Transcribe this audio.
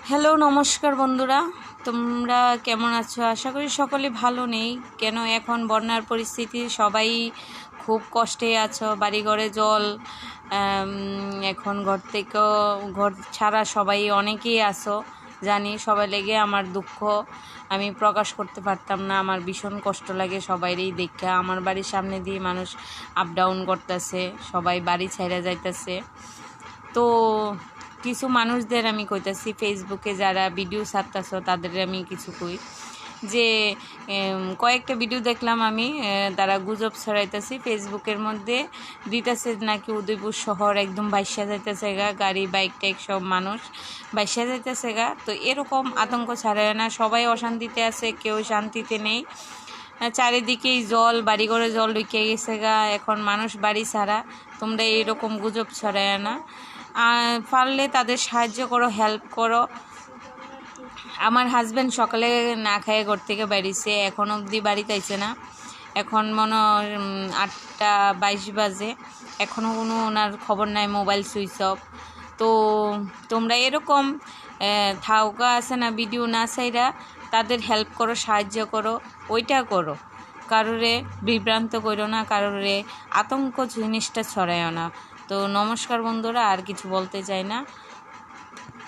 Hello নমস্কার বন্ধুরা, তোমরা কেমন আছো? আশা করি সকলে ভালো নেই। কেন এখন বন্যার পরিস্থিতি, সবাই খুব কষ্টে আছো। বাড়িঘরে জল, এখন ঘর ছাড়া সবাই অনেকেই আছো জানি। সবাই লেগে আমার দুঃখ আমি প্রকাশ করতে পারতাম না। আমার ভীষণ কষ্ট লাগে সবাইরই দেখা। আমার বাড়ির সামনে দিয়ে মানুষ আপ ডাউন করতেছে, সবাই বাড়ি ছেড়ে যাইতেছে। তো কিছু মানুষদের আমি কইতাছি, ফেসবুকে যারা ভিডিও ছাড়তেছ তাদের আমি কিছু কই যে কয়েকটা ভিডিও দেখলাম আমি, তারা গুজব ছড়াইতেছি ফেসবুকের মধ্যে, দিতেছে নাকি উদয়পুর শহর একদম বাইশা যাইতেছে গা, গাড়ি বাইক টাইক সব মানুষ বাইশা যাইতেছে গা। তো এরকম আতঙ্ক ছাড়ায় না, সবাই অশান্তিতে আছে, কেউ শান্তিতে নেই। চারিদিকেই জল, বাড়িঘরে জল ঢুকে গেছে গা, এখন মানুষ বাড়ি ছাড়া। তোমরা এইরকম গুজব ছড়ায় না, পারলে তাদের সাহায্য করো, হেল্প করো। আমার হাজব্যান্ড সকালে না খেয়ে ঘর থেকে বেরিয়েছে, এখন অবধি বাড়িতে আইছে না। এখন মনে 8:22 বাজে, এখনও কোনো ওনার খবর নাই, মোবাইল সুইচ অফ। তো তোমরা এরকম থাউকা আছে না, ভিডিও না চাইরা তাদের হেল্প করো, সাহায্য করো, ওইটা করো। কারোরে বিভ্রান্ত করো না, কারোরে আতঙ্ক জিনিসটা ছড়ায়ও না। তো নমস্কার বন্ধুরা, আর কিছু বলতে চাই না।